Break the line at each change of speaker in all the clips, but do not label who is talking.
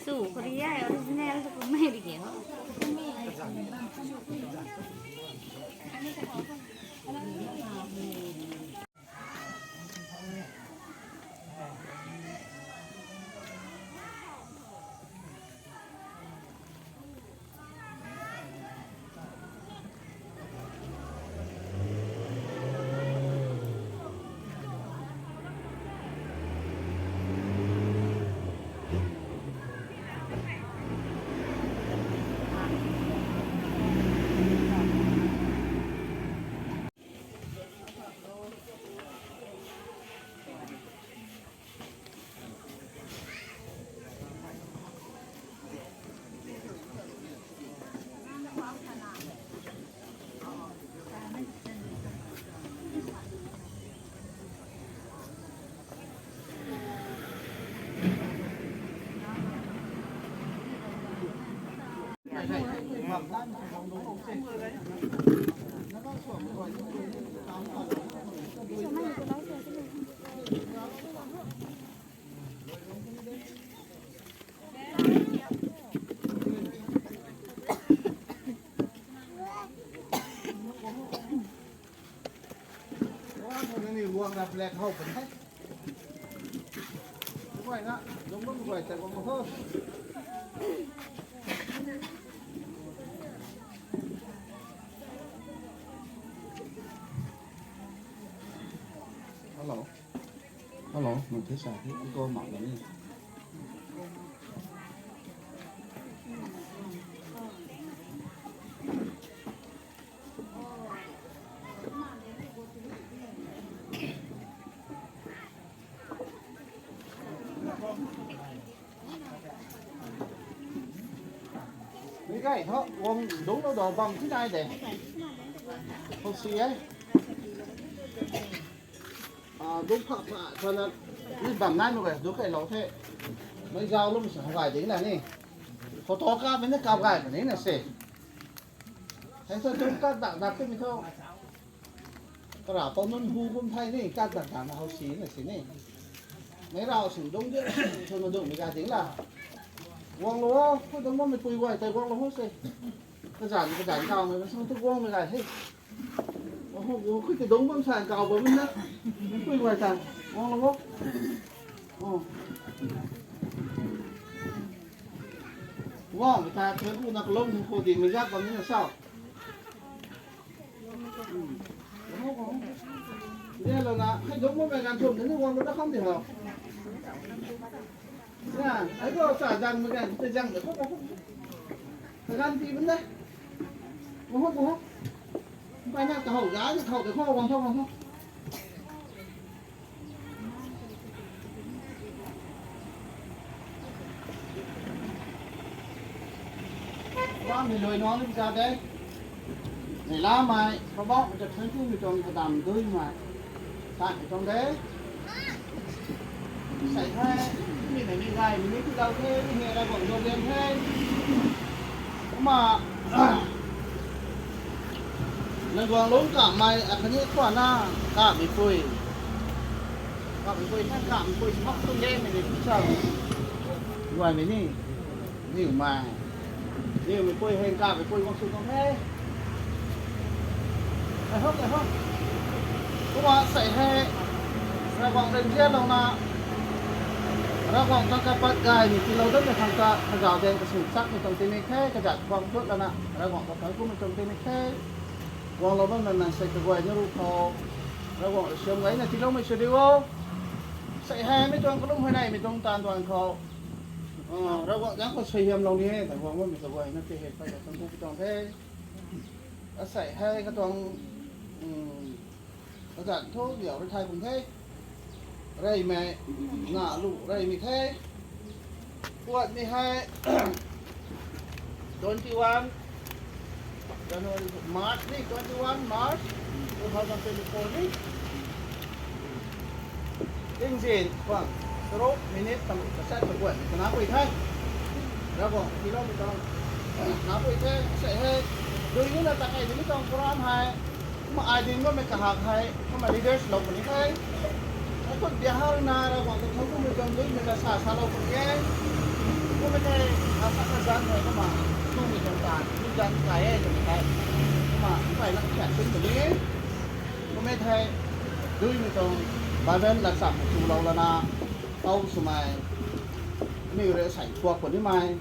Su Korea original của mẹ bị kiểu.
Luang ra black hole bên hết. Đúng vậy đó, đúng vậy tại còn hơn. Hello, hello, mình thấy sao thế? Cô mặc là gì? Cái thôi, con đúng nó đồ bằng thế này để không xì ấy. Đúng phạ cho nên đi bằng này mà vậy, đúng cái lỗ thế. Mấy dao lúc mình sẽ gài tính là nè, có to cá bên cái cao gài của đấy là xì. Thế thôi chúng ta đặt cái mình thôi. Cái nào có nôn hu cũng thay nè, các đặt là hậu xí là xí nè. Mấy rau sử đúng chứ, cho nó đúng mình gài tính là. Quang lúa, không đúng mình quỳ quay tay quang lúa hết xì. Cái giản cao này nó xong tôi quang mình gài thế. Không cái đúng bấm sàn cao với mình đó. Quỳ quay tay, quang lúa. Wow, người ta thấy khu nạc lông khô thì mình rác bằng như là sao? Đây là khách giống với mẹ gắn trộm đến nước quang nó không thể hợp. Nha, ấy có xả răng với gắn cái răng để không có phải gắn gì vấn đấy. Không không. Phải là cái hậu giá thì hậu cái kho bằng không. Con thì lười nó lên ra đây này lá mày có bóc chặt thấy chú mình trồng cái đầm tươi mà tại trong đấy xảy ra mình này mình gài mình cứ đâu thế mình nghe ra bọn đồ đen thế mà lần còn lốn cả mày cáiนี้ก่อนหน้าcả bị phơi cả bị phơi mắc không đen này thì sao ngoài này nè nhiều mà nhiều mình phơi hay cả bị phơi con sung không thế này không các bạn sẽ hay ra vòng đèn chia đâu na ra vòng trong các bạn gài thì lâu rất là thằng ta gạo đèn cái sủng sắc mình trồng tên này thế cái giặt vòng trước là nè ra vòng cái của mình trồng tên này thế vòng lâu vẫn là sẽ cái quầy như lúc thò ra vòng sớm ấy là thì lâu mình sẽ đi vô sẽ hay mấy trong cái lúc hồi này mình trong toàn khổ ra vòng dáng có xây hiểm lòng đi tại vòng mình sẽ quầy nó thì hết phải trong cái trồng thế sẽ hay cái trồng nó giặt thuốc biểu để thay cùng thế đây mẹ ngã lụ đây mình thế quận 12 21 January March nih 21 March 2024 nih tinh gì khoảng số minute tầm sẽ được quận nó quỳ thay ra vòng thì nó bị con nó quỳ thế sẽ hơi đôi như là tại ngày thì trong program hay mà ai đến có mấy cả hàng hay mà leaders lộc của những cáiคนเดียวนะเราบอกจะเขาก็ไม่จำเป็น sa salaw ko yan. Kung may kasakasan mo ito ma, kung itong taan, yung dyan kaya ito kaya. Kuma, kaya lang siya, kung tuloy kung may tayo, doon itong babel laksak, sulaw lang na, tao sumay, may ure sa ituwa ko ni may,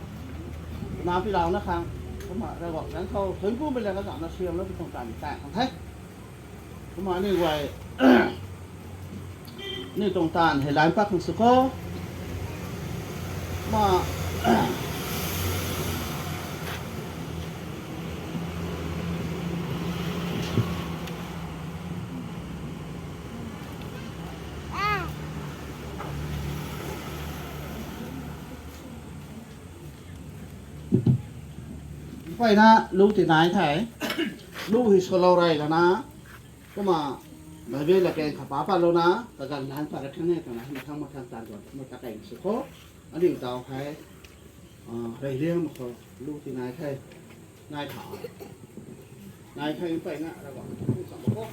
napilaw na kang, kuma, rawak yan ko, tuwing ko may lang na siyam na itong taan, kaya kang thay. Kuma, ni way, ni itong taan, hilayin pa kung suko, kuma, vậy na lưu thì nái thế lưu thì solo rồi là na có mà bởi vì là cái khả phá lâu na ta gần lan phải cái này cái này mà không mà tham tàn rồi mà ta cảnh sự khó anh điều tàu hay đầy riêng mà còn lưu thì nái thế nái thỏ nái thế vậy na là gọi không sợ khó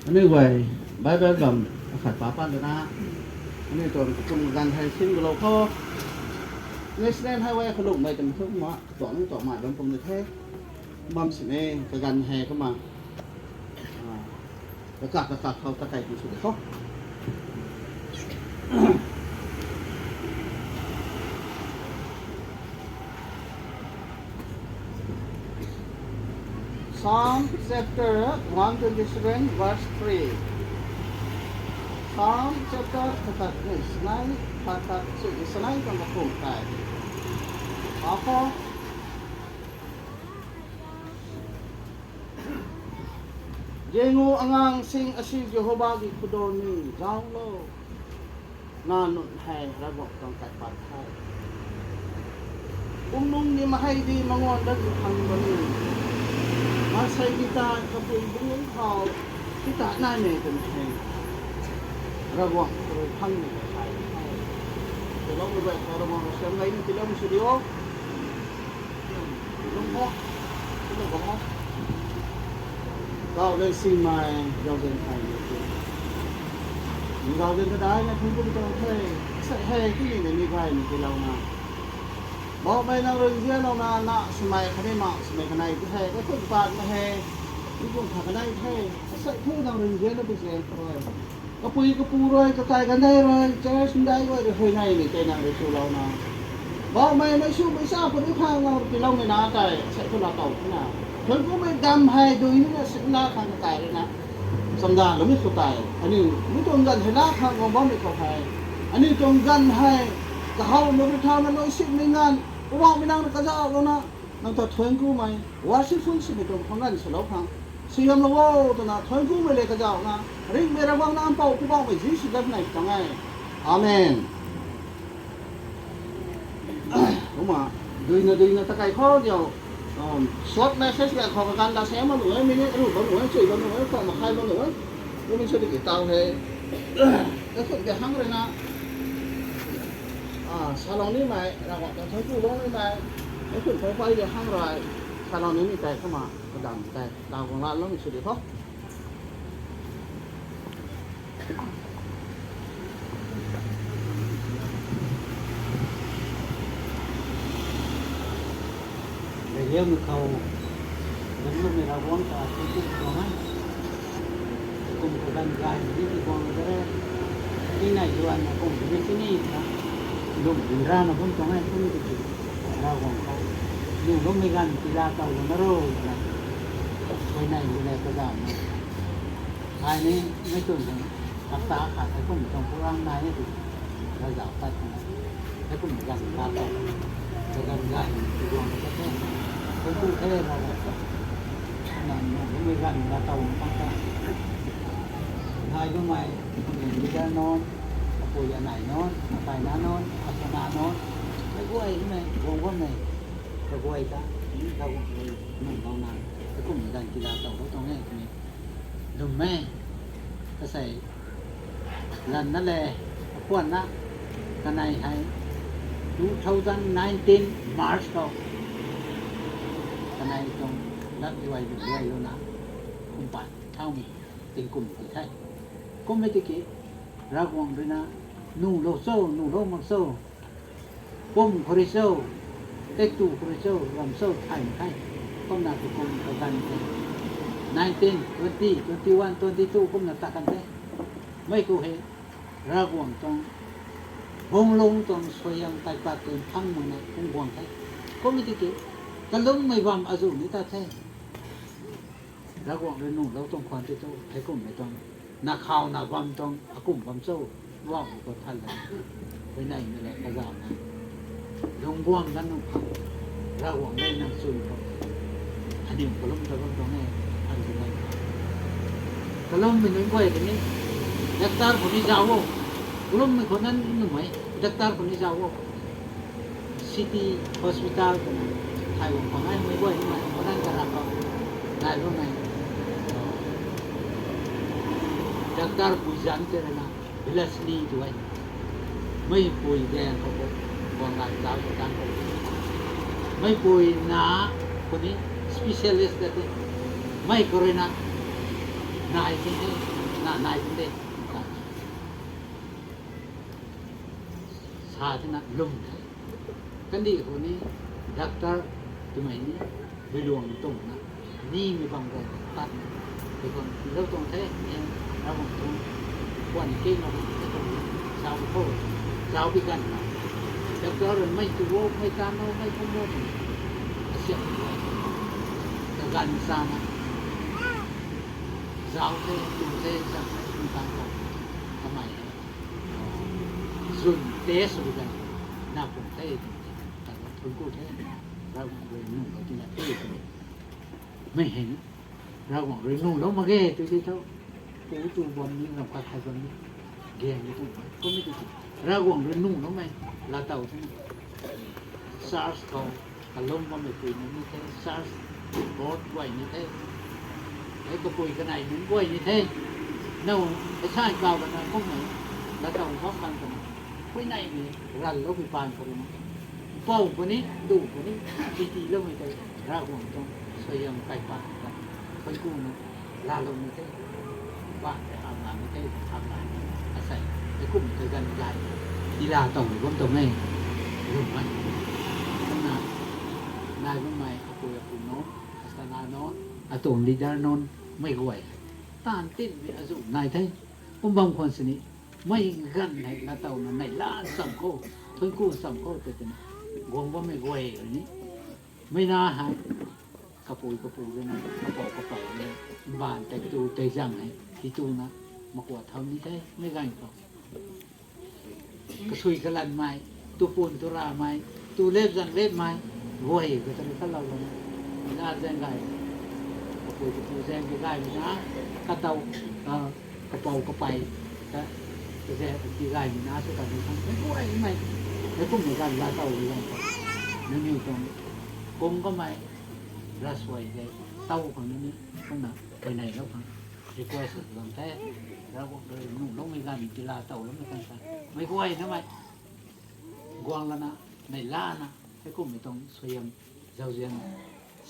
Anyway, bye-bye bầm khát phá pan được na. Anh tuần cùng gần hay xin của lâu kho. National Highway khởi động mấy tầm thuốc mà tỏ mãi bấm cùng được thế. Bấm xí này cái gần hè cơ mà. Cái cạc không ta cày thì xuống khóc. Psalm chapter 127 verse 3. Psalm chapter 39 verse 39 trong các khủng tại. Apa? Jengu angang sing asil Jehovah di kudoni jauh lo. Nanun hai rabok trong cái bát hai. Nung ni mahai di mangon dan hang bani. Masay kita kapag bungon hao kita na ne kan hai. Rabok rồi hang ni hai. Kalau buat orang orang siam lain tidak mesti dia. Lompat, lompat. Kau lên xin mai giao dân thành. Giao dân cái đá nha, không có đi đâu thuê. sẽ hay cái gì này đi quay mình cái lâu nào bỏ bay nào rồi riêng đâu nào nọ sumai cái này nọ sumai cái này cái hay cái phức tạp mà hay cái vùng thằng cái này hay sẽ thôi nào rồi riêng nó bị gì rồi cái pu rồi cái tai cái này rồi chơi xuống đây rồi hơi này này cái nào để chịu lâu nào bỏ mày mấy xu mấy sao có đứa khang nào cái lâu này nào tại sẽ thôi là tàu thế nào thôi cũng mấy đam hay đôi nó sẽ là khang cái tài đấy nèสำดาเราไม่สุดใจอันนี้ไม่ตรงกันให้รักทางของบ้านไม่เข้าใจอันนี้ตรงกันให้กับเขาไม่ไปทำมันน้อยสิบในงานก็ว่าไม่นั่งก็จะเอาแล้วนะนั่งตัวทวนกู้ไหมว่าสิฟุ้งสิไม่ตรงของกันสลบทางเสียมละว่าตัวน่ะทวนกู้ไม่เลยก็จะเอานะริ่งไม่ระวังน้ำเปล่ากูบอกไม่ยืดสิได้ไหนจังไงอาเมนรู้มาดูนะตะไคร้ข้อเดียวshort message là khó khăn ta sẽ mà nữa mình ấy đủ nữa chửi nữa còn mà khai nữa mình sẽ được cái tàu này cái phần cái hăng này nè salon này mày là gọi là thấy cũ lông này mày cái phần phải quay được hăng rồi salon này mình tay không mà đằng tay đào còn lại nó mình sẽ được không
nếu mà cầu đến lúc này là vốn cả cái con ấy cùng cái gần gài những cái con cái này thì anh cùng với cái này lúc ra nó cũng con ấy cũng được ra còn không nhưng lúc mình gần thì ra cầu nó rồi cái này cái giảm hai này mấy tuần rồi các xã cả cái cùng trong khu răng này thì ra giảm tắt cái cùng gần ra cầu cái gần gài thì con nó sẽ cái cụ thể là những người gần là tàu tăng cả hai cái mày mình đi ra non của nhà này non phải lá non phải lá non cái quay cái này gồm con này cái quay ta đâu mình đâu nào cái cùng gần thì là tàu trong này thì đừng mê cái sợi lần đó là quần đó cái này hay 2019 March đâu cái này trong đất đi quay được quay luôn á không phải thao mình tình cùng thì thay có mấy cái ra quần rồi na nụ lô mặc sâu bom khơi sâu tết tù khơi sâu làm sâu thay không nào thì cùng cái gần 19, 20, 21, 22 cũng là ta cần thế mấy cô hết ra quần trong bông lông trong xoay yang tay bát tiền thăng mà này cũng quần thế có mấy cái cái lúc mày vòng ở dù người ta thế ra quảng lên nụ lâu trong khoản thì tôi thấy cũng mấy trong nà khao nà vòng trong cũng vòng sâu vòng của thân là cái này là cái giảm này đồng quang đã nụ khao ra quảng lên nằm xuôi không anh điểm có lúc tôi không nghe anh gì này cái lúc mình đến quay cái này đặc tar của đi giàu không cái lúc mình có nên nụ mấy đặc tar của đi giàu không city hospital của này thầy của phòng anh mới quay nhưng mà có đang cả làm không này lúc này doctor pujan thế này là Leslie tu anh mấy bùi đèn không có còn lại giáo của đang không mấy bùi ná của ní specialist đấy mấy corona này thế này vấn đề sao thế nào lùng cái gì của ní doctor tụi mày ní về luồng tụng nó ni mới bằng rồi tắt thì còn lâu tụng thế em ra một tụng quản kia nó sao thôi sao bị gần doctor rồi mấy tụi vô mấy tam đâu mấy không vô thì sẽ gần sao mà giáo thế tụng thế chẳng phải không tan rồiทำไมdùng test rồi gần nào cũng thếแต่ว่าทุนกู้thếเราเลยนุ่งเราที่ไหนไม่เห็นเราบอกเลยนุ่งแล้วมาแก้ตัวที่เขาตัวบอลนี้เราก็ใครบอลนี้แก้ไม่ต้องก็ไม่ต้องเราบอกเลยนุ่งแล้วไหมเราเต่าใช่ไหม SARS เขาถ้าล้มก็ไม่คุยนี่แค่ SARS บอสไว้นี่แค่ไอ้ก็คุยกันไหนเหมือนไว้นี่แค่เน่าไอ้ชาติเก่ากันนะพวกไหนเราเต่าพร้อมกันกันคุยไหนมีรันแล้วไปปานกันนะเป้าคนนี้ดูคนนี้ทีๆแล้วไม่ได้รักหวังตรงสวยยังไก่ปลาคนกู้นะลาลงไม่ได้บ้านไปทำงานไม่ได้ทำงานอาศัยไอ้กุ้งเคยกันใหญ่ กีฬาตรงหรือว่าตรงไหนรู้ไหมขนาดนายรู้ไหมอาปุยอาปุโนอาสนาโนอาตุมลีดาโนนไม่ไหวต้านติ้นมีอาสุนายไทยผมบางคนสนิไม่กันในละเต่านั้นในล้านสัมโคเพิ่งกู้สัมโคแต่เป็นวงว่าไม่ไหวอย่างนี้ไม่น่าหายกระปุยเลยนะกระเป๋าเลยบ้านแต่ตูใจจังไงที่ตูนะมากวาดเท่านี้ได้ไม่กันหรอกกระสุยกระลันไม้ตูปูนตูราไม้ตูเล็บจังเล็บไม้ไหวก็จะได้ขั้นเราเลยไม่น่าแซงไงกระปุยแซงไปได้ไหมนะกระเต่ากระเป๋ากระไปก็จะแซงที่ได้ไหมนะสุดท้ายไม่ไหวไม่แล้วก็เหมือนกันลาเต่าเลยนั่นอยู่ตรงกงก็ไม่รัสไว้เลยเต้าของนี้ข้างหน้าไปไหนแล้วครับรีควอสลงแท้แล้วก็เลยนุ่งลงไม่กันกีฬาเต่าแล้วไม่กันไม่ไหวทำไมกวางแล้วนะในล่านะให้กุ้งไม่ต้องเสียมเจ้าเสียม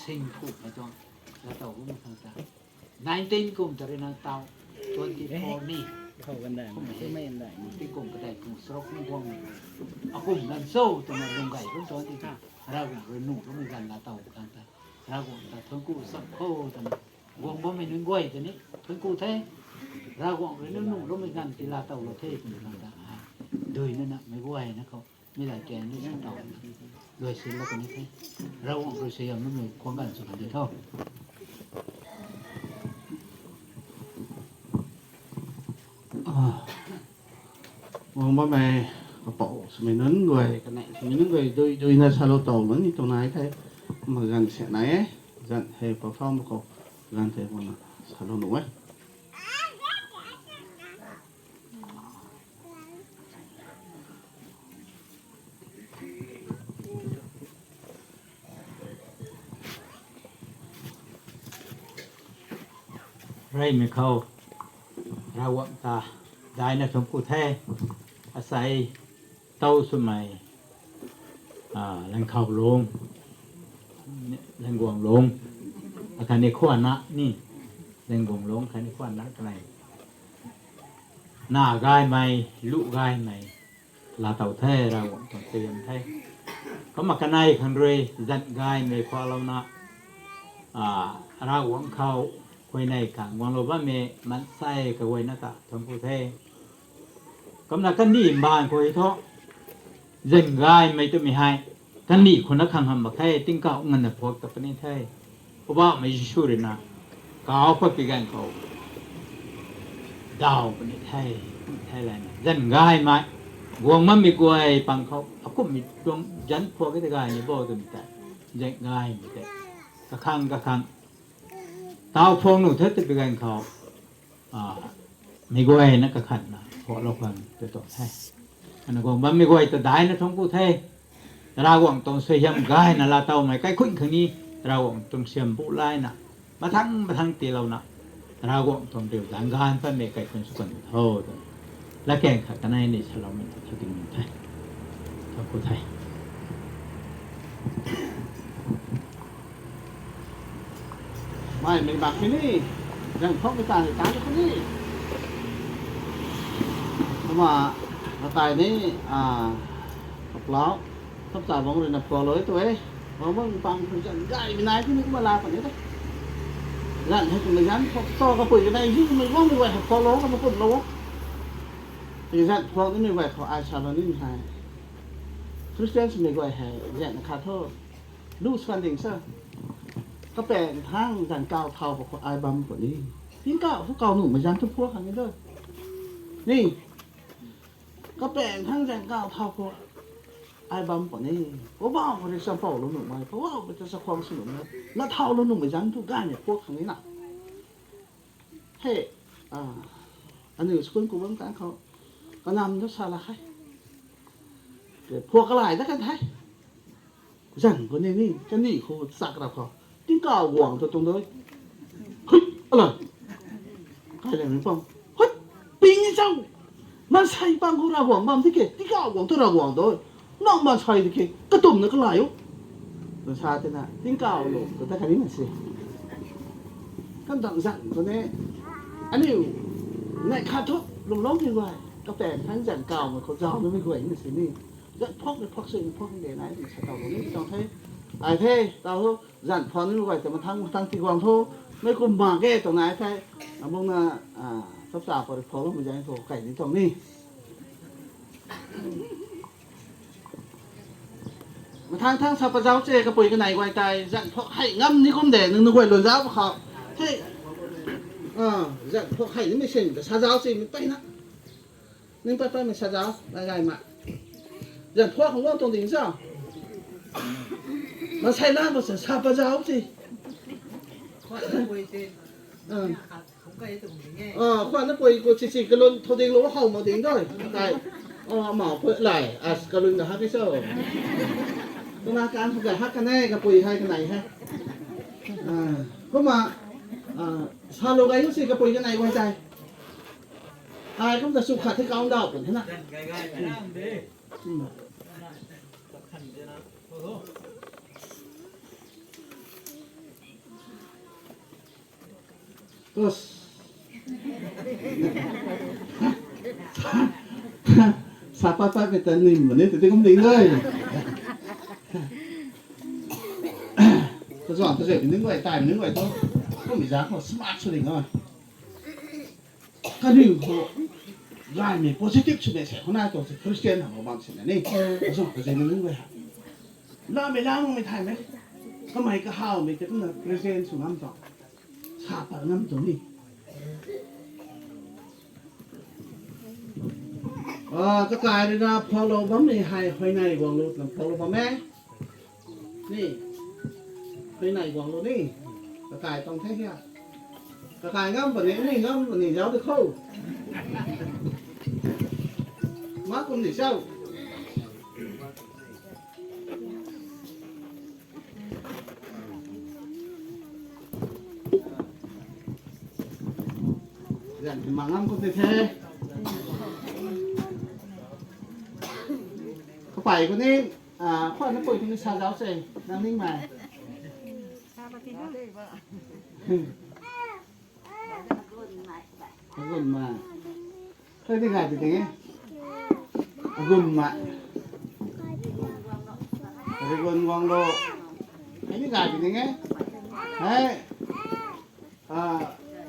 สิ่งผูกไม่ต้องแล้วเต่าก็ไม่กัน19กุ้งจะเรียนเต่า24นี่
เข้ากันได้ไม่ได้
ที่กุ้งก็ได้กุ้งสรกกุ้งพวงเอากุ้งนั่นโซ่ตัวนั้นลงไก่กุ้งตัวที่เราเลยนุ่งลงไม่กันแล้วเต่ากันแต่เราก็ทั้งกู้สับโคตัวนี้วงบ่ไม่นึงก้อยตัวนี้ทั้งกู้แท้เราก็เลยนุ่งลงไม่กันกีฬาเต่าเราเท่ตัวนี้ต่างๆโดยนั่นนะไม่ก้อยนะเขาไม่ได้แกนนี่เต่าโดยสิ่งแล้วก็นี้แท้เราก็เลยเสียมันเลยควงกันสุดที่เท่าม
องว่าแม่กระเป๋าสมัยนั้นด้วยกันไหนสมัยนั้นด้วยโดยในชาโลโต้มันนี่ตรงไหนใครมากันเสียไหนกันให้พอฟ้องก็กันเทมันชาโลหนุ่ม
ไรไม่เข้าเราวตาได้นะสมผู้แท้อาศัยเต้าสมัยแหล่งข่าวลงแหล่งกวางลงอาคารในขวานะนี่แหล่งกวางลงอาคารในขวานะอะไรหน้ากายไหมลุกายไหมลาเต่าแท้เราต้องเตรียมแท้เขามากันในคันเรยจัดกายในพอเรานะเราหวังเขาไว้ในขังวังโลบะเมมันใส่กับไว้นะตาทำผู้เทกำลังกันนี่บ้านคุยท้อเร่งง่ายไม่ต้องมีให้กันนี่คนนักขังทำแบบไทยติ้งเก่าเงินพอกับประเทศไทยเพราะว่าไม่ช่วยนะก้าวไปปีกันเขาดาวประเทศไทยอะไรนะเร่งง่ายไหมวงมันมีกล้วยปังเขาเขาก็มีดวงยันพวกที่ง่ายนี่บ่ตัวมีแต่เร่งง่ายมีแต่กระขังตาวพงหนูเธอจะไปกันเขาไม่กล้วยนักขันนะเพราะเราควรจะต้องใช้อันนั้นก็มันไม่กล้วยจะได้นะท้องผู้ไทยเราหวังต้องเสียมกายนะเราเต่าไม่ใกล้คุ้นคืนนี้เราหวังต้องเสียมผู้ไล่นะมาทั้งตีเรานะเราหวังต้องเดียวดังการเพื่อไม่ใกล้คนสุขโทษและแก่งขัดกันในนี่ฉลองมันจะถึงไทยท้องผู้ไทย
ไม่บักที่นี่ยังพบไปตายคนนี้เพราะว่าตายนี้กับล้อทับตาบางเรื่องนับพอเลยตัวเองเพราะว่าฟังคุณจะได้ไม่นายที่นี่ก็มาลาแบบนี้ได้ยันให้คุณยันพอโซ่ก็ปุ๋ยกันได้ยิ่งไม่ว่างไม่ไหวพอล้อก็มาปุ่นล้อที่ยันพอที่ไม่ไหวเขาอาชาลนี่ไม่หายคริสเตียนไม่ไหวหายยันขาดโทษดูสกันดิ่งซะก็แปลงทางดันเก่าเท่ากับไอ้บัมกว่านี้ที่เก่าทุกเก่าหนุ่มมายันทุกพวกอันนี้ด้วยนี่ก็แปลงทางดันเก่าเท่ากับไอ้บัมกว่านี้เพราะว่ามันจะสปอร์ตหนุ่มไหมเพราะว่ามันจะสะความสนุกนะแล้วเท่าหนุ่มมายันทุกการเนี่ยพวกอันนี้น่ะเฮ้อันนี้สกุลกูเบิ้งการเขาก็นำทุกสารใครพวกกระไรสักกันไทยจังคนนี้นี่จะนี่เขาสักเราเขาที่เก่าหวงตัวตรงเลยเฮ้ยอะไรใครเลยไม่ฟังเฮ้ยปีนี้เจ้ามันใส่ปังของเราหวงบ้างที่เกที่เก่าหวงตัวเราหวงโดยน้องมาใส่ที่เกกระตุ่มนึกอะไรอยู่ตัวชาติน่ะที่เก่าหลงตัวแต่คันนี้มันสิกันดังสั่นตัวนี้อันนี้ในคาทุกลงร้องยังไง các bạn hắn giản cào mà có giàu nó mới quậy như thế này rất phóc sinh phóc để này thì sẽ tao nó tao thấy ai thế tao thôi giản phòn nó quậyแต่มันทั้งที่กวางโทไม่คุมมาแก้ตรงไหนใช่บางน่ะทับสาวพอพอแล้วมันจะให้โผล่ไก่ในตรงนี้มาทั้งสับปะเจ้าเจกระปุยกันไหนไว้ใจจันพวกให้งำนี่คมแดดนึงนึกไว้หล่นเจ้าเขาเฮ้ยจันพวกให้นี่ไม่เช่นแต่ซาเจ้าสิมันไปนะนึงไปมันซาเจ้าได้มาจันพวกของว่าตรงนี้เจ้ามาใช้ล่างมาสับปะเจ้าสิขวานนักปุยกูชิกระลุนทอดิงรู้ว่าเขามาดิงด้วยได้หมอเพื่อไหลกระลุนกับฮักที่เจ้าตัวนาการเขาจะฮักกันแน่กับปุยให้กันไหนฮะเข้ามาชาโลไกทุกสิ่งกับปุยกันไหนไว้ใจก็จะสุขัดที่เกาดาวเป็นที่น่ะก็สาปไปเป็นแต่นิ่มเหมือนนี้แต่ที่ผมดิ้งเลยก็สอนตัวเด็กนึกไว้ตายนึกไว้ต้องก็มีจ้าเขาสมาร์ทสุดเลยนะก็ดึงเขาไล่มีโพซิทีฟสุดเลยใช่เขาหน้าตัวคริสเตียนของเราบางสิ่งนี่ก็สอนตัวเด็กนึกไว้ล่าไม่ล่ามึงไม่ถ่ายไหมก็ไม่ก็ห้าวไม่จะต้องคริสเตียนสุนัขต่อสาปน้ำตัวนี้ก็กลายเป็นว่าพอเราบ้าไม่ให้ภายในวางรถพอเราบ้าแม่นี่ภายในวางรถนี่ก็กลายต้องแท้แค่ก็กลายงั้นแบบนี้นี่งั้นแบบนี้เจ้าจะเข้ามาคนที่เจ้าอย่างที่มางั้นคนที่แท้ไปคนนี้ข้อนักปุ๋ยคนนี้ชาเจ้าเซ่นั่งนิ่งมารุ่นมาเคยได้ไงเป็นยังไงรุ่นมารุ่นวางโลไอ้นี่ไงเป็นยังไงเฮ้ย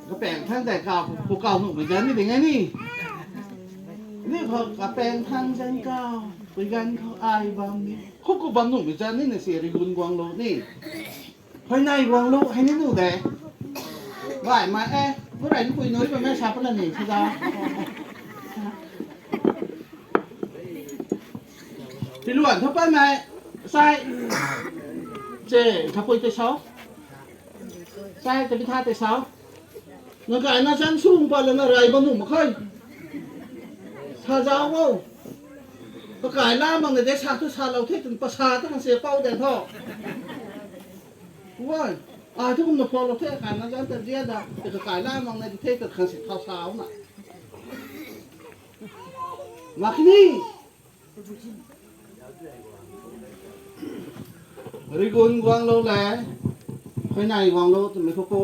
กระแปงท่านแต่เก่าผู้เก่าหนุ่มเหมือนกันนี่เป็นไงนี่เขากระแปงท่านแต่เก่าไปกันเขาอายบางนี่เขาก็บางหนุ่มเหมือนกันนี่ในเสียริบุญวางโลนี่ภายในวางโลให้นี่หนูแต่ว่ามาเมื่อไหร่ที่คุยน้อยไปแม่ชาปนนี่ใช่ไหมพี่ล้วนถ้าไปไหมใส่เจ๊ถ้าคุยแต่เช้าใส่แต่พิธาแต่เช้าเงินกายน่าชั้นสูงไปแล้วอะไรบางหนุ่มมาค่อยถ้าเจ้าว่าประกายล่าบางในเดชาทุชาเราเทศถึงประชาต้องเสียเป้าแดนท่อว่าถ้าคุณมาพอเราเทศกันนะจ๊ะแต่เดียดแต่ประกายล่าบางในเทศแต่ขันสิเท้าน่ะมาที่นี่ริกุลวางโลแหล่ภายในวางโลจะไม่โคโก้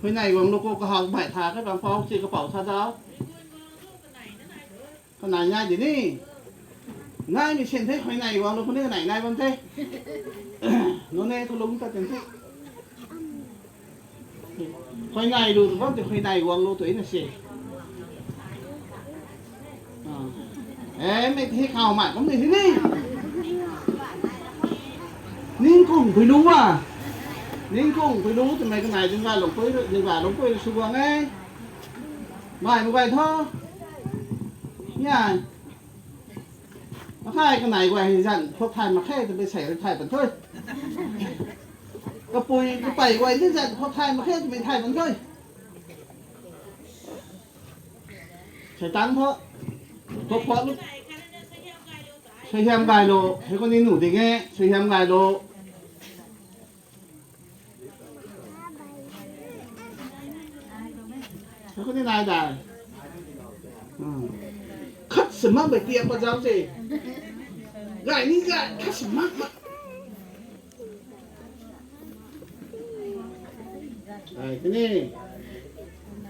ภายในวางโลโก้กระหังใบถาก็บางฟองสีกระเป๋าชาเท้าขนาดง่ายอย่างนี้ง่ายมีเช่นเท่ภายในวางโลคนนี้ไหนง่ายบ้างเท่โน่นเน่เขาลงตัดเป็นเท่ภายในดูว่าจะภายในวางโลตัวนี้สิไม่ที่ข่าวใหม่ก็ไม่ที่นี่นิ่งกุ้งไปรู้ว่านิ่งกุ้งไปรู้ทำไมcái này chúng ta lồng phơi dừng vào lồng phơi xu quăng ấy mày một vài thôi nha nó khai cái này quay dặn thuốc thai mà khai thì bị xảy ra thai vẫn thôi cái bùi cái bảy quay như dặn thuốc thai mà khai thì bị thai vẫn thôi phải tán thôi thuốc khoa lúc xây hem gài lộ thấy con đi ngủ thì nghe xây hem gài lộ thấy con đi này đài khất sớm mắc bởi tiệm con giáo gì gài ní gài khất sớm mắc mà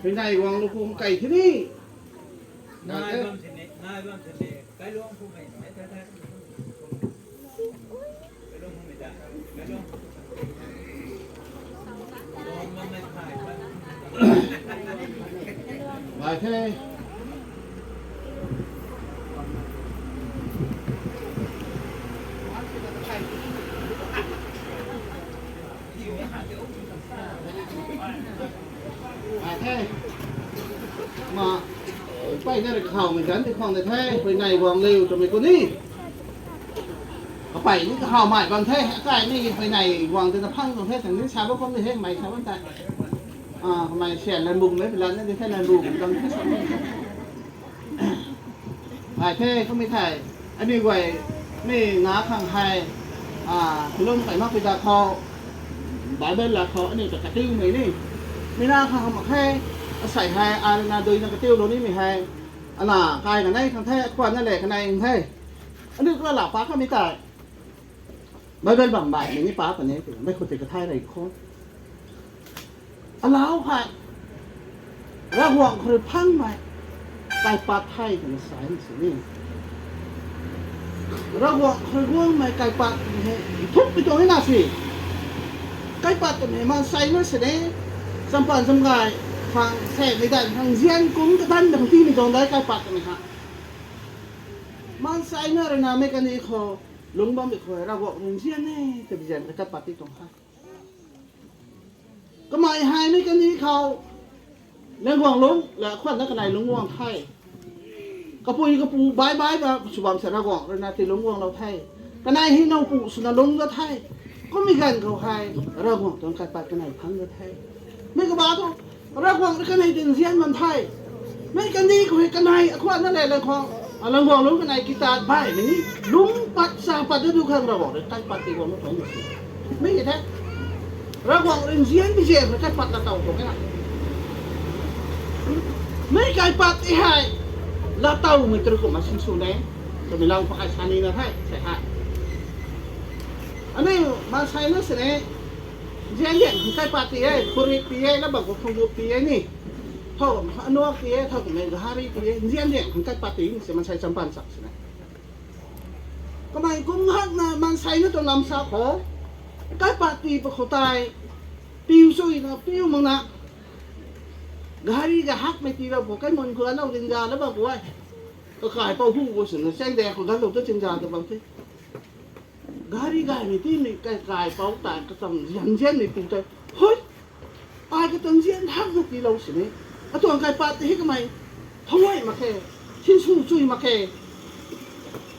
cái này quăng lục cùng cày thế đi
นายบ้านเสน่ห์นายบ้านเสน่ห์ไปลงผู้ไม่แท้ๆไปลงผู้ไม่ได้ไปลงมันไม่ถ่ายมัน
ไปเท่มาไปนี่เลยข่าวเหมือนกันที่คลองแต่แท้ไปในวางเร็วจะมีคนนี้เขาไปนี่ข่าวใหม่บางแท้ใกล้นี่ไปในวางจะพังตรงแท้ถึงนี้ชาวบ้านก็ไม่เห็นไหมชาวบ้านแต่ทำไมเสียนแรงบุ้งไม่เป็นไรนั่นแค่แรงบุ้งตรงนี้ไปเท่ก็ไม่ถ่ายอันนี้ไว้นี่น้าข้างไทยคือลงไปนอกไปตาคอบายเบลละคออันนี้จะกระติ้วไหมนี่ไม่น่าข้างมาแค่ใส่ไฮอาร์นาโดยนักเตี้ยวโรนี่ไม่ไฮอันน่ะกายกันได้ทั้งแท้กวนนั่นแหละกันในทั้งแท้อันนี้ก็หลับฟ้าก็ไม่ตายไม่เป็นบังใบอย่างนี้ป้าแบบนี้ไม่ควรติดกระทายอะไรโค้ดอันแล้วค่ะระหว่างคือพังไหมตายปลาไทยกันสายสินี่ระหว่างคือว่างไหมไก่ปลาทุบไปตรงนี้น่ะสิไก่ปลาตัวนี้มันใส่ไม่เสด็จสัมปันสัมกายทางแท้ไม่ได้ทางเซียนกุ้งกระตันบางที่มีตรงได้ไก่ปลาตัวนี้ฮะมันใส่เนื้อนะไม่กันนี่เขาลุงบ้าไม่คอยระหว่างเซียนนี่จะไปเซียนไก่ปลาที่ตรงข้าก็ไม่หายไม่กันนี่เขาเรื่องห่วงลุงและควันนักนายลุงห่วงไทยกระปูบายแบบสุบามเสระห่วงเลยนะที่ลุงห่วงเราไทยกันนายให้น้องปูสุนัขลุงก็ไทยก็มีการเขาไทยระห่วงตรงไก่ปลากันนายพังก็ไทยไม่กระบาดตัวระห่วงกันนายดินเซียนมันไทยไม่กันนี่ก็ให้กันนายควันนั่นแหละเลยของระห่วงลุงกันนายกีตาร์บายนี่ลุงปัดสาปัดดูข้างระห่วงเลยไก่ปลาตีห่วงไม่ถอยไม่ใช่แท้ระห่วงดินเซียนพิเศษไก่ปลาตะเต่าตรงนี้ไม่ไก่ปลาที่ให้ละเต่าไม่ตรึกมาสิสูนเองจะมีเราพายชานีนะให้ใช่ฮะอันนี้มาใช้นั่นสิเนี่ยเจียนเลี้ยงไก่ปลาตีให้คุริตีให้แล้วบอกว่าคงดูตีให้นี่เท่ากับอันนู้นตีให้เท่ากับเมฆฮารีตีให้เจียนเลี้ยงไก่ปลาตีนี่สิมันใช้จำปันสักสินะก็ไม่กุ้งหักนะมันใช้นั่นตัวลำซาขอไก่ปลาตีปะเขาตายปิ้วซุยนะปิ้วมึงนะgari ga hak me tira bo kai mon ko na udin ga la ba bo ai ko khai pau hu ko sin sen de ko ga lo to chin ja to bang te gari ga me ti me kai kai pau ta ka tam yan jen ni pu te hoi ai ka tam jen hak na ti lo sin ni a to kai pa te ka mai thong ai ma ke chin su chui ma ke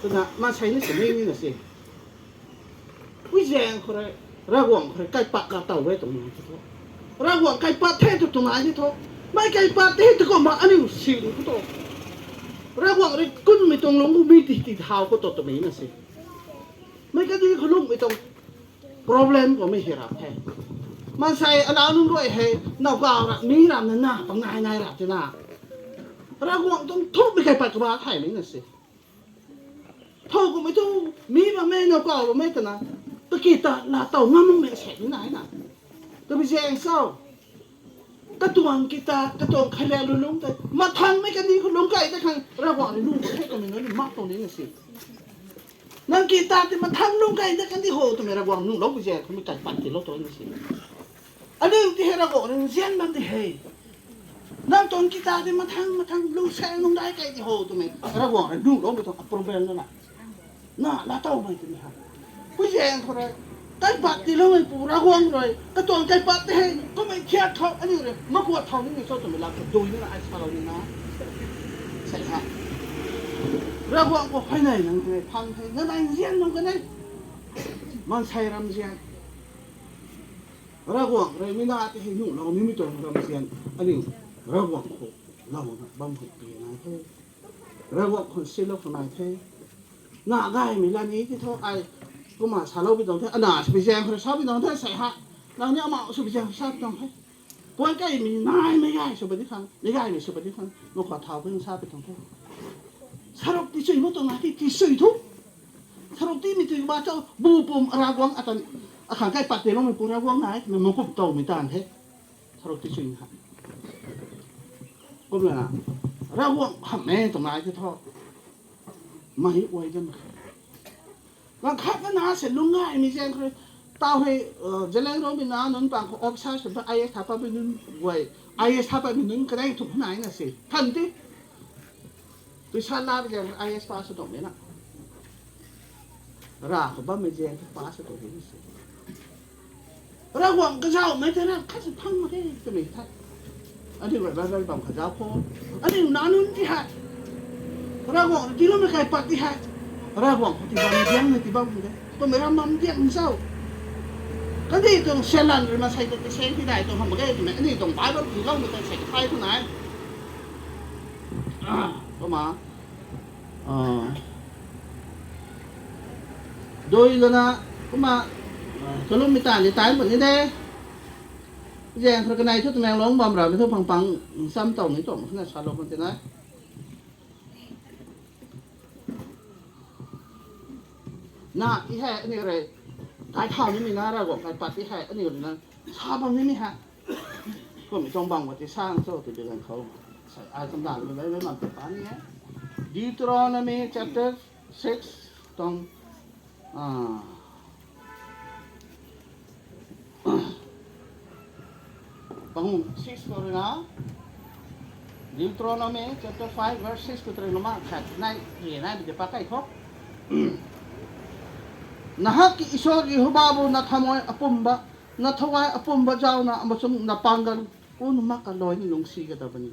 to na ma chai ni sin ni na si wi jen ko ra gwang ko kai pa ka ta we to ni to ra gwang kai pa the to to na ni toไม่ไก่ปลาเต้ตะก็มาอันนี้สิ่งก็ต้องระหว่างนี้กุ้งไม่ต้องลงมีติดเท้าก็ต้องตัวนี้นะสิไม่ก็ดีเขาลงไม่ต้อง problem ก็ไม่เห็นหรอกแท้มันใส่อันนั้นด้วยให้นอกจากละมีรำนั่นนะปังนายหลับจะน่ะระหว่างต้องทุบไม่ไก่ปลากระบาไทยนี่นะสิทุบก็ไม่ต้องมีบางแม่นอกจากบางแม่แต่นะตะกี้ตาลาเต่างั้นมันไม่ใช่ที่ไหนน่ะตัวพี่เจ้าเศร้ากระตวงกีตาร์กระตวงใครแล้วลุงแต่มาทางไม่กันดีคุณลุงไก่แต่ครั้งระหว่างลุงกับให้ตรงนี้นั่นมากตรงนี้น่ะสินั่งกีตาร์ที่มาทางลุงไก่แต่กันที่โหทำไมระหว่างลุงเราไปแจกเขาไม่ไก่ปั่นที่รถตัวนี้สิอันนี้ที่ให้ระหว่างลุงเสียนมันที่ให้นั่งตรงกีตาร์ที่มาทางลุงแซงลุงได้ไก่ที่โหทำไมระหว่างลุงเราไม่ต้องอัปโปรเบนนั่นน่ะน่าละเต้าไม่ถึงครับผู้แจกเขาเลยไก่ปัดที่เราไม่ปูระห่วงเลยกระตัวไก่ปัดที่ให้ก็ไม่แค่เขาอันนี้เลยมะกรูดทองนี่มีโซ่ตัวเวลาเก็บดูนี่นะไอ้ชาเรานี่นะใช่ฮะระห่วงก็ภายในนั่นเลยพังให้นั่นไอ้เสียนลงกันเลยมันใช้รำเสียนระห่วงเลยไม่น่าที่ให้ยุ่งเราไม่มีตัวรำเสียนอันนี้ระห่วงโคเราบังคับปีนะเท่ระห่วงคนเสียลูกคนไหนเท่หน้าได้มีร้านนี้ที่เท่าไอ้ก็มาชาเราไปตรงที่อันน่ะสุพิเชษเขาชอบไปตรงที่ใส่ฮะเราเนี่ยมาสุพิเชษชอบตรงที่ปวนใกล้มีนายไม่ง่ายสุพิที่ครั้งไม่ง่ายมีสุพิที่ครั้งนกขวาเท้าเพิ่งชอบไปตรงที่ชาเราที่สุดว่าตรงไหนที่สุดทุกชาเราที่มีตัวบ้าเจ้าบูปุ่มรากวังอาจารย์อาคารใกล้ปัดเดี๋ยวเราไม่ปูรากวังไหนมันมันก็โตไม่ต่างเท่ชาเราที่สุดฮะก็เลยนะ ระวังแม่ตรงไหนที่ท่อไม่อวยกันบางครั้งก็น่าเสียลุงง่ายมีเสียงคือตาให้จะเล่นร้องเป็นน้านั้นบางออฟชาร์สเป็นไอ้ทับไปนึงไว้ไอ้ทับไปนึงก็ได้ถูกไหนน่ะสิทันทีตัวชาลาไปยังไอ้พาสตรงนี้นะราเขาบ้าไม่เจงพาสตรงนี้สิระวังก็เจ้าไม่ใช่นะข้าจะพังมาได้ก็ไม่ทันอันนี้แบบแบบแบบข้าเจ้าพออันนี้น้านุ่นที่หายระวังที่เราไม่เคยปฏิหารระวังที่บ้านเลี้ยงที่บ้านเลยตัวไม่รับมันเลี้ยงเจ้าก็ที่ตรงเซลันหรือมาใส่ตัวเซนที่ไหนตรงทำอะไรตรงไหนอันนี้ตรงป้ายว่าคือเราไม่เคยใส่ไฟตรงไหนก็มาโดยแล้วนะก็มาก็ล้มไม่ตายเลยตายแบบนี้เด้แย่งคนกันในชุดแมงร้องบอมเราในทุกพังซ้ำตรงนี้ตรงขนาดชาลงมันจะนะหน้าที่แห่อันนี้อะไรกายข้าวนี่มีนะเราบอกกายปัดที่แห่อันนี้เลยนะชาบังนี่มีฮะก็ไม่ต้องบังว่าจะสร้างโซ่ติดเดือนเขาใส่อาสำนักไปไว้มันเป็นปานนี้ Deuteronomy chapter 6ตรงตรง6เลยนะ Deuteronomy chapter 5 verse 6 ก็ตรงนั้นมาขัดในเรียนในจะปากไก่ครบNahaki isor Yehobabu na thamoy apumba na thawai apumba jaw na amasung napanggal uno makaloy ni nung siga dabani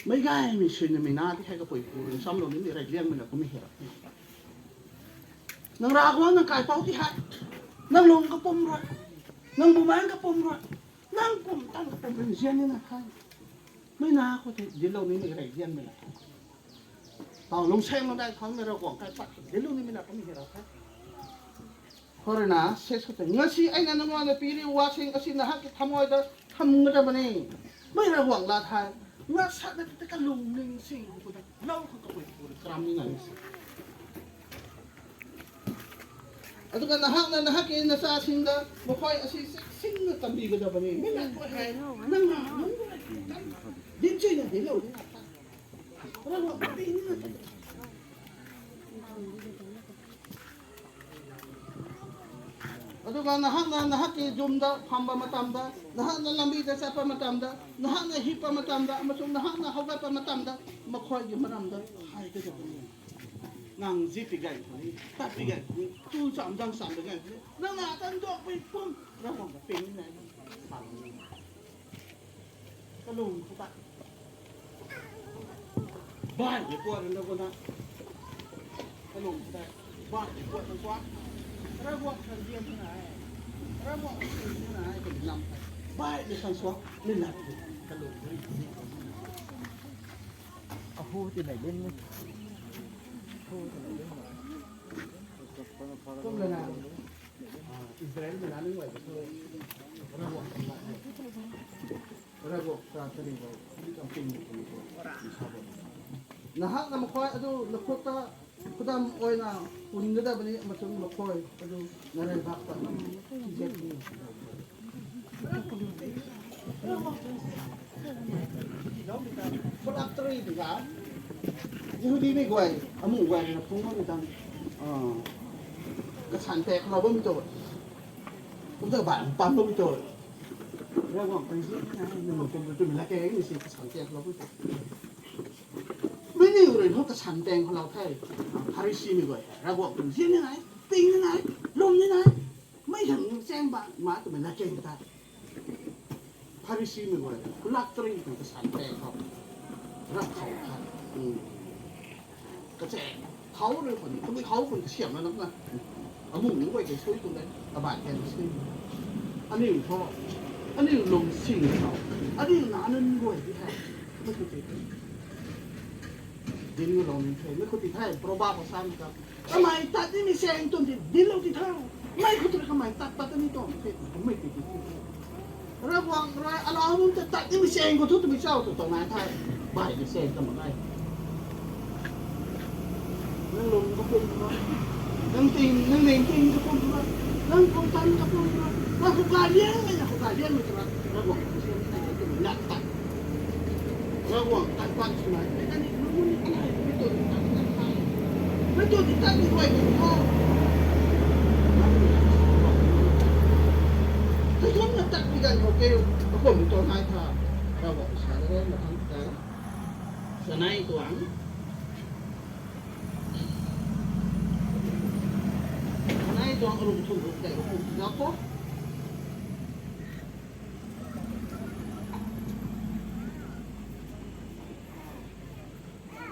may gay mi sino mi na di kaya po ipuro samlo ni mi reglian mi na kumihirap nang raagwan ng kaipaw tihat nang long kapumra nang bumayan kapumra nang kumtan kapumra siya ni na kaya may na ako dilaw ni mi reglian mi na tao long sayang mo dahil kami raagwan kaipat dilaw ni mi na kumihirap Korena, ses ko ngasi ay nanungan na pili wasing kasi nahakit hamoy da hamnga da bani. May rawang lathay. Nga sa na kita kalungning sing ko da. Law ka ko ko krami nga. Ato ka nahak na sa sing da mokoy asi sing na tambi ko da bani. Mila ko hay nang din chay na dilaw din. Rawang pili na. Ato ka nahak jumda hamba matamda nahak na lambida sa pamatamda nahak na hipa matamda amasung nahak na haway pamatamda makoy yung maramda hay ka dyan nang zipigay tapigay tu samdang samdang nang natan do pum rawang ka pin na kalung ko ta bay di po rin ako na kalung ko ta bay di po ng kwak rawang ka diyan na rawang ka diyan na ay kaglam bay di sang swak linat kalung
Ahu thì này lên Ahu thì này lên
Kung na Israel na namin wala so rawang sa talibaw hindi kang tingin ko nahak na makoy ado nakota kudam oy na punin da bani matong makoy ado naray bakta jet ni But after it, Yehudi may gway, among gway na pungo itang kasantek na ba ito? Kung sa ba, pam ba ito? Rawang prinsip na, naman kung ito nila kaya yung isip kasantek na ba ito? May niyo rin ho kasantek ko lang tayo. Harisi may gway, rawang prinsip na ay, ting na ay, lom na ay, may hang seng ba, ito may nakay ka tayo. Harisi may gway, kulak rin ng kasantek ko. รักเขาครับก็แจกเขาเลยคนเขาไม่เขาคนเฉียบแล้วนะเอามุ่งไว้จะช่วยตรงนั้นระบาดแทนซึ่งอันนี้พ่ออันนี้ลงสิ่งเขาอันนี้หนาเนินรวยที่แท้ไม่คือที่ดินก็ลงที่ไม่คือที่แท้เพราะบ้าเพราะซ้ำครับทำไมตัดที่มีแสงต้นที่ดินเราที่เท่าไม่คือที่ทำไมตัดนี่ต้นผมไม่ติดที่ระวังอะไรอะไรมันจะตัดที่มีแสงก็ทุกที่มีเศร้าตัวตรงนั้นไทยบ่ายมีแสงก็มาได้นั่งลงก็ปุ่มนะนั่งติงนั่งเล่งติงก็ปุ่มนะนั่งกองตันก็ปุ่มนะนั่งขุกการเลี้ยงไม่ใช่ขุกการเลี้ยงไม่ใช่ระวังเสียงอะไรก็มีนักตัด ระหว่างการฟังสมัยไม่กันนี่รู้นี่อะไรไม่ตัวที่ตั้งกันไปไม่ตัวที่ตั้งที่ไว้เป็นพ่อถ้าคนมาตัดที่กันเขาเกลียวก็ผมเป็นตัวไม้ท่าเราบอกสารเล่นมาทั้งแต่สนายตัวอังสนายตัวอารมณ์ถูกแต่ก็แล้วก็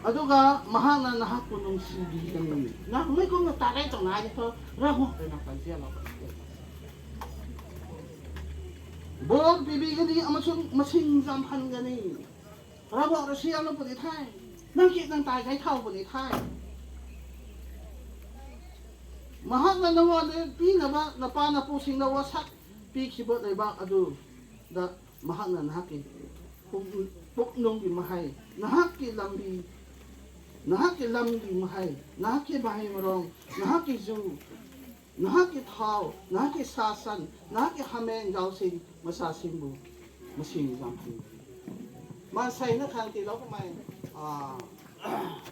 aduga mahana na hapunong sige kami na may kung natakay itong na dito raho ay napansiya lang Bog bibigyan din ang masingsamhan ganin raho siya lang po di tayo nangkit ng tayo kay tao po di tayo mahal na nawa na pinaba na panapusing nawasak pikibot ay ba adu da mahal na nahakin puknong imahay nahaki lambi nahaki lambi mahay, nahaki bahay marong, nahaki zoo, nahaki tao, nahaki sasan, nahaki hamen gawsin masasimbo, masingsamhan. Masay na kang tilaw ko may,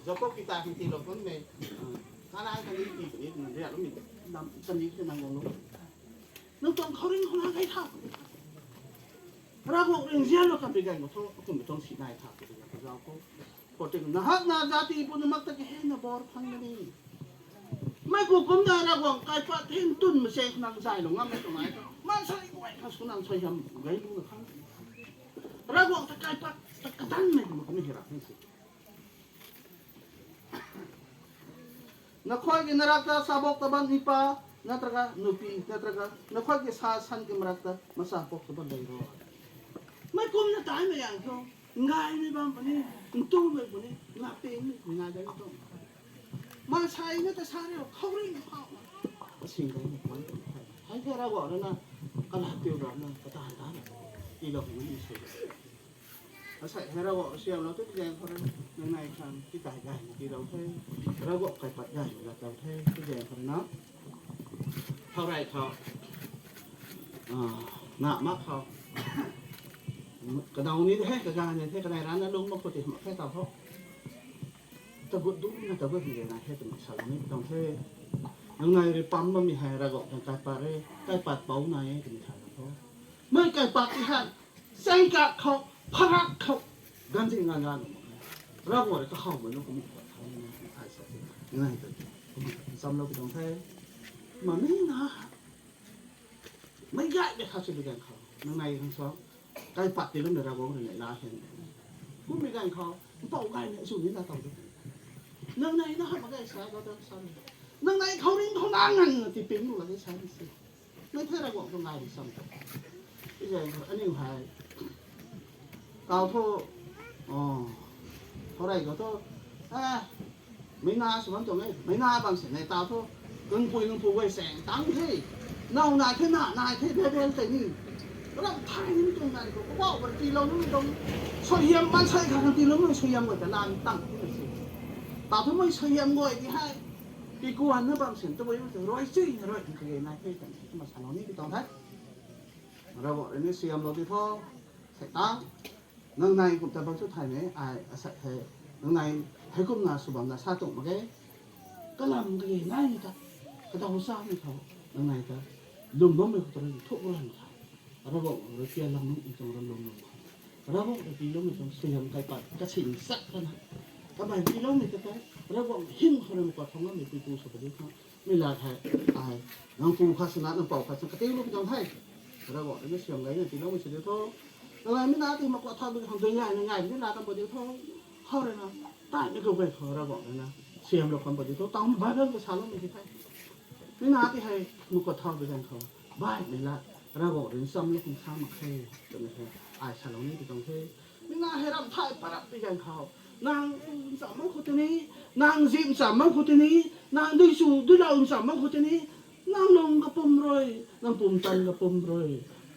Joko kita kang tilaw ko may, kanaan ka nito, hindi alam mo, kanito ka nang ulo. Nung tong kauring ko na kay tao. Para ko rin siya lo kabigay mo, kung itong sinay tao, kabigay ko. Poting lahat na dati po na magtagihin na bor pang nani. May kukum na nagwang kay patin tun masay nang saylo nga may tumay. Masay ko ay kaso nang sayam gay mo na kang. Ragwang ta kay pat takatan may mo kami hirap nisi. Nakoy ginarakta sabok taban ipa natraga nupi natraga nakoy gisasan gimarakta masapok taban dayro. May kum na tayo na yan so. Ngai ni bang pani, untung mai pani, ngape ni ngadai to. Masai na ta sare kau ring kau. Sing ni pan. Hai kera go na kalahtiu ra na patahan ta. Ilok ni se. Asai hera go siam lo tu jeng ko na nai kan ti tai gai ti lo the. Ra go kai pat gai la tau the ti jeng ko na. Thau rai thau. Na mak thau. Cái đầu ní thế cái gà này thế cái này nó lung nó có thể mặc cái tàu thôi tao vứt đúng là tao vứt gì này hết từ mặt sầu ní tao thế hôm nay đi pump mà mình hay ra gọi cái pare cái bát báu này thì mình thải thôi mấy cái bát thì hay xanh cả khâu phá khâu gan gì ngang ngang ra gọi cái khâu mà nó cũng bị thải ai sợ thế này thôi xong lâu tao thế mà mấy gái để khâu sẽ bị gan khâu hôm nay không sao cái bát thì lúc này ra gọi này là hiện cũng bị gan khâu bao gai này xuống đến là tao nâng này nó học cái sao đó sao nâng nàyเขาringเขานั่งนั่งที่ปิ้งดูแล้วใช้ดิสิไม่เท่าไรบอกตรงไหนดิซ้ำที่ไหนอันนี้หายเก่าโทเท่าไรก็โทไม่น่าสมมติตรงนี้ไม่น่าบางสิ่งในเตาโทกึ่งปุยไว้แสงตั้งที่เน่านายที่หน้านายที่เดินแต่นี่แล้วทายนี่ตรงนั้นก็ว่าวันที่เรานี่ตรงช่วยเยี่ยมมันใช่ค่ะที่เราไม่ช่วยเยี่ยมเหมือนแต่นานตั้งที่นี่สิตาที่ไม่ช่วยเยี่ยมง่อยที่ให้ที่กวนนะบางสิ่งตัวนี้มันร้อยจี้ร้อยที่เคยนายเคยแต่ที่มาสั่งเรานี่ที่ตอนท้ายเราบอกอันนี้เสียมเราที่พ่อใส่ตั้งนั่งในกลุ่มแต่บางชุดไทยเนี่ยใส่ให้นั่งในให้กลุ่มนาสุบันนาซาตุ่มมาแกก็ลำก็ยังง่ายนี่จ้ะก็ต้องสร้างให้เขานั่งในก็ลุมล้มไปตัวนี้ทุกเรื่องค่ะเราบอกเราเพียรลำนุ่งอีกตรงเราลงเราบอกเราปีล้มอีกตรงเสียมไก่ปัดกระชิงสักขนาดก็ไปปีล้มอีกแต่เราบอกหิ้งเขาเลยกว่าท้องน้ำมีปีปูสุดที่เขาไม่ลาไทยน้องปูคาสนะน้องเป่าคาสนะกระติ้งลูกจังไทยเราบอกเราเสียมไงเนี่ยปีล้มไม่เสียท้องอะไรไม่น่าตีมากว่าทำเป็นของตัวใหญ่ไม่น่าทำปฏิท้องเข้าเลยนะใต้ไม่เคยไปขอเราบอกเลยนะเสียมเราคนปฏิท้องต้องบ้าเรื่องภาษาเราไม่ใช่ไทยไม่น่าที่ให้มุกทอดไปกันเขาบ้าไม่ละเราบอกถึงซ้ำลูกคุณข้ามมาแค่จนไม่ใช่ชาลนี่ที่ตรงเท่ไม่น่าให้รำไทยประดับไปกันเขานางสามมังคุดนี้นางซิมสามมังคุดนี้นางดุยสูดุยเราสามมังคุดนี้นางลงกระปุ่มรอยนางปุ่มตันกระปุ่มรอย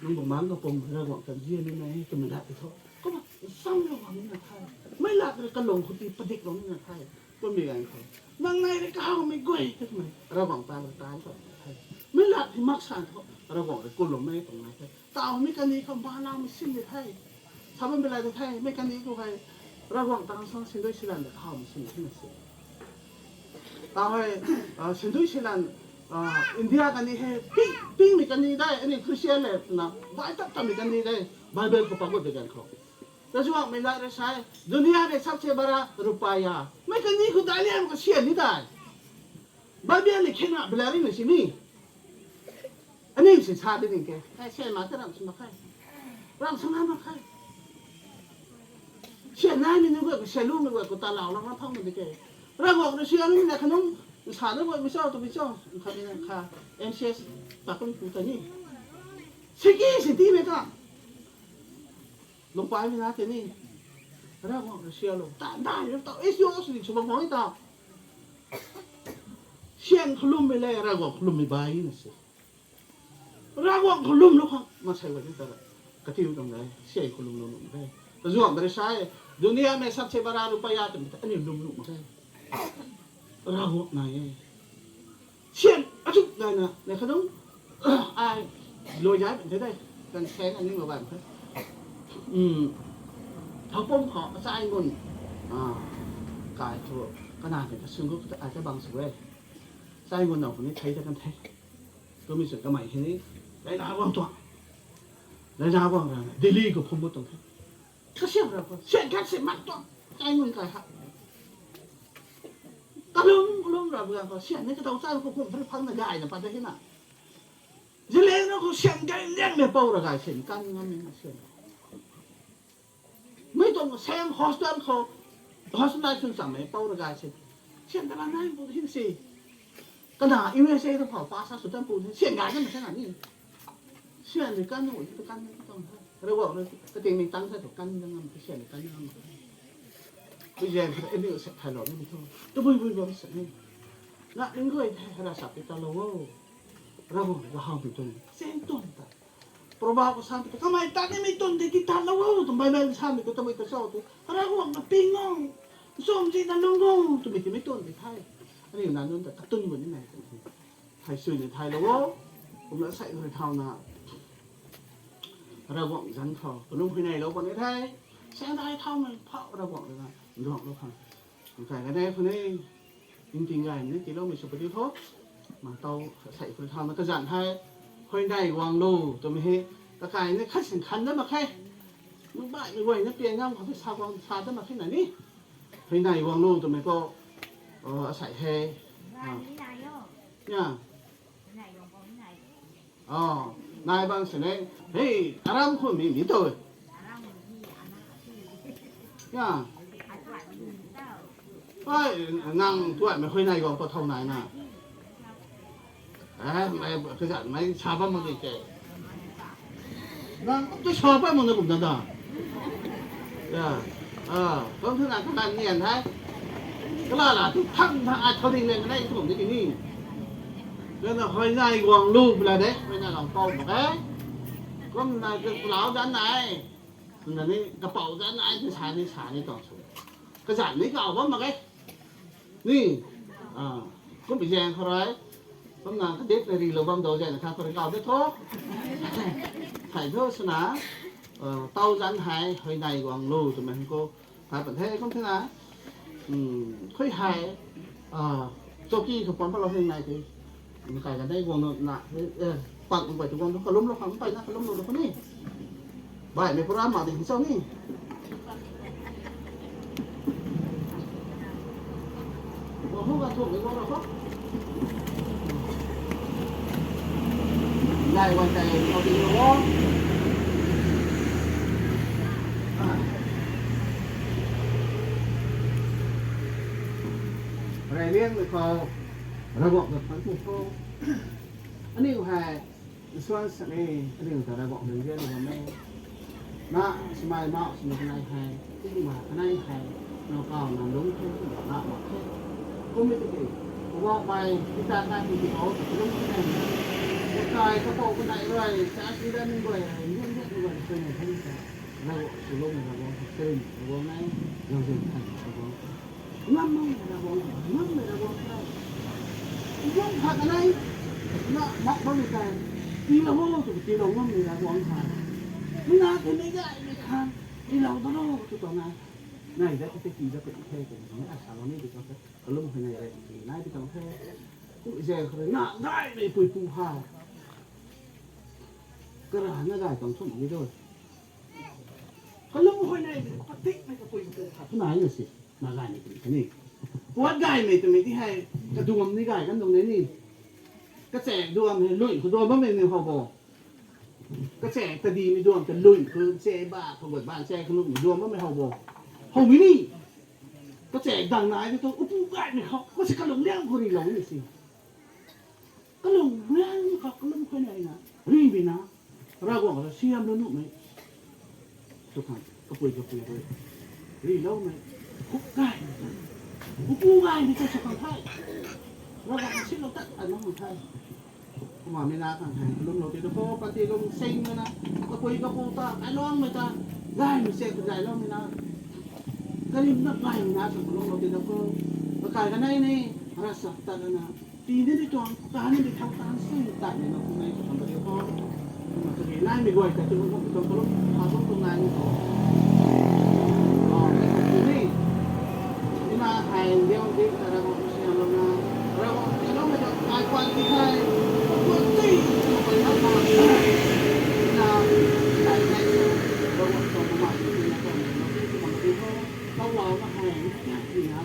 นางบุ๋มมังกระปุ่มเราบอกกันเยี่ยนี่ไงจะไม่ได้ไปเขาก็มาซ้ำเราหวังนี่นะไทยไม่หลับเลยกระหลงคุตีประดิษฐ์หลงนี่นะไทยก็มีอะไรเขานางในเลยก้าวไม่ก่อยทำไมเราหวังตายเราตายก่อนไทยไม่หลับที่มักสานเขาเราบอกเลยกุหลงไม่ตรงไหนไทยเต่าไม่กันนี้เขาบ้าเราไม่สิ้นเลยไทยถ้ามันเป็นอะไรไทยไม่กันนี้กูใคร ระหว่างตั้งสองสินด้วยสิลันเด็กเขาไม่สิที่นั่นสิตามไปสินด้วยสิลันอินเดียกันนี่ให้ปิ้งมีกันนี่ได้อันนี้คริสเตียนเลยนะบ้านตับมีกันนี่ได้บาเบิลก็ปรากฏด้วยกันเขาแต่ช่วงไม่ได้ใช้ดุนยาเนี่ยสับเชบาระรูปายาไม่กันนี่คุณได้เลี้ยงก็เชียร์นี่ได้บาเบิลนี่แค่น่ะเบลารีไม่ใช่นี่อันนี้สิชาตินี่แกให้เชียร์มาแต่เราสมัครใครเราสมัครมาใครเชียร์นายมีนึกว่าเชียร์ลูกนึกว่ากูตาเหล่าเราพังมันไปแกเราบอกเราเชียร์นี่นะขนมสารนึกว่าไม่ชอบตัวไม่ชอบคำนี้นะค่ะเอ็นเชสปากคนกูตัวนี้สิกี้สิที่ไม่ต้องลงไปไม่นะเจนี่เราบอกเราเชียร์ลงได้เราต่อเอสโยสิชมพูนี่ต่อเชียร์ขลุ่มไปเลยเราบอกขลุ่มไม่ใบนี่สิเราบอกขลุ่มลูกมาใช้วันนี้แต่ละกระถิ่นตรงไหนเชียร์ขลุ่มลงได้แต่ช่วงไม่ได้ใช้ดุนยาไม่สับเชบารารูปายาแต่อันนี้ลุ่มมาได้เราบอกไหนเชียร์อาชุกได้นะในขนมไอ้ลอยย้ายเป็นได้กันแข่งอันนี้มาบ้างครับเขาป้มขอใส่เงินกายทั่วขนาดเนี่ยซึ่งก็อาจจะบางส่วนใส่เงินเอาคนนี้ใช้ได้กันแท้ก็มีส่วนกระไหม่ทีนี้ได้นาว่างตัวได้นาว่างอะไรดิลี่ก็พุ่งบุตรตรงนี้ก็เชื่อเราเชื่อกันเสียมันตัวใส่เงินกายครับก็ลุ่มเราเบื่อก็เชื่อนี่ก็ต้องใส่ก็พุ่งพังในใหญ่นะปัจจัยน่ะจะเลี้ยงเราก็เชื่อกันเลี้ยงไม่เป่าระกายเชื่อกันงั้นไม่เชื่อไม่ต้องแซมฮอสตันเขาฮอสตันซึ่งสมัยเป่าระกายเช่นเช่นตลาดนั้นพูดที่สิก็น่าอินเวสเซ่ต้องเผาฟ้าซาสุดท้ายพูดเช่นงานนั้นมันขนาดนี้เช่นในการโน้ตในการไม่ต้องเราบอกเลยก็เตียงมีตั้งใส่ถูกกันยังไงเช่นในการยังไงไปแย่งเอ็นดีเสร็จถ่ายหล่อไม่มีโทษตัวบุยบอกเสร็จนี่ละนึงก็ไอ้โทรศัพท์ไปตลอดเราบอกว่าห้ามไปตัวนี้เส้นต้นแต่probago sabi ko, kamay tani may tonde kita lawo, tumbay na sabi ko tamay tasaw to. Para ko ang napingong. Somsi na lungong, tumiti may tonde thay. Ano yung nanon ta tatun mo ni na. Thay suy ni thay lawo. Kung na sai người thao na. Para ko ang zan thao. Tulong pinay lawo ni thay. Sa dai thao man phao ra ko na. Ndok lo khang. Cái cái này phun jing gai ni ti lo mi su pa di tho. Mà tao sai người thao na ta dặn thay. Hồi này hoàng lô tụi mình tất cả những khách sạn khăn đó mà khai những bạn người quay nó tiền nhau phải sao quang sao đó mà khai này đi hồi này hoàng lô tụi mình có sải hè nha này bằng sải này hey aram của mình biết rồi nha phải ngang tuổi mà hồi này còn có thầu này nè mày cái dạng mày xả bao nhiêu cái nó tôi xả bao nhiêu cũng được đó không thứ nào các bạn nhìn thấy cái là tôi thăng ai thâu đi lên cái này cũng cái gì nên là hồi nay hoàng lưu là đấy bây giờ làm câu một cái con là cái lão rắn này là cái bảo rắn này thì xả đi toàn số cái dạng này cào quá mà cái đi cũng bị rèn thôi đấy hôm nào cái đếp này thì lồng bông đầu dậy là khá phải gạo đếp thốt phải thốt sná tàu rắn hai hơi này quảng lù tụi mình cô phải bản thế không thế nào khơi hai sau khi thuộc quán bao lâu này thì mình cài cái đây quảng lù nè quảng vậy tụi con nó có lúng nó không phải nó có lúng nó có nè vậy mình có ra mà thì sao nè không có thuộc cái con nào không này quan trọng là đi đâu này liên được không ra bọn được phán phục không anh yêu hài xuân sẽ đi anh yêu ra bọn người liên là mẹ nạ smile mạo smile cái này hài cái gì mà cái này hài nó còn làm đúng không nó nạ mà không biết cái gì qua bài chúng ta đang bị ốm đúng cái này cái bộ cái này rồi sẽ đi đến người nhân viên người chơi này không phải là sử dụng là bộ chơi bộ này dùng dùng thành bộ năm mươi là bộ năm mươi là bộ này không thật ở đây nó mọc bao nhiêu cái đi là vô tụi đi đầu năm mươi là bộ hàng mình là cái mấy cái này đi hàng đi đầu đó đâu tụi này này đã cái kỳ ra cái thế cái nó à sao nó đi được cái lúc hồi này lại thì nay đi trong thế cũng giờ rồi nã đại để bùi phù hào cái là nó dài tổng số như rồi cái lúc hồi này có thích mấy cái bùi phù hào cái này là gì mà dài này cái này quát gài mày tụi màyที่ให้กระดวมนี่gàiกันตรงนี้นี่กระแสดวมเห็นลุยคือดวมบ้างเป็นเขาบอกกระแสตะดีมีดวมแต่ลุยคือเซ่บ้าขบวนบ้านเซ่ขลุ่มดวมบ้างเป็นเขาบอกเขาวินี่กระแสดังนายที่ตัวอุ้งกายเนี่ยเขาก็จะกระหลงเลี้ยงคนนี้หลงนี่สิกระหลงเลี้ยงเขากระหลงคนไหนนะรีบนะเราบอกว่าเสียมแล้วนุ่มไหมทุกครั้งกระปุยเลยรีบแล้วไหมคุกกายกูไงมีใจสุขของไทยเราบอกว่าชิ้นเราตัดอันนั้นของไทยผมว่าไม่น่าทางไทยลุงเราตีตะโพปฏิลุงเซ็งเลยนะกระปุยกระปูตาไอ้ร้องไม่ตาได้ไม่เสียกระไรร้องไม่น่าก็ริมนักไล่ไม่น่าสมลุงเราตีตะโพประกาศกันได้นี่รัศตัดนะตีนี่ได้จวงการนี่ได้ทำการซึ่งตัดเนี่ยเราคงไม่ทำประเดี๋ยวพอมันจะเห็นไล่ไม่ไหวแต่จนลุงตรงลุงพาลุงตรงนั้นนี่อ๋อนี่มาไอ้เดี๋ยวเด็กเราบอกว่าเราเราไม่ต้องไอ้ควันที่ใครคนที่ไปทำมาเราใส่ในเราบอกตรงมาที่นี่นะตรงนี้เราที่ทำที่เขาว่าว่าให้ที่นะ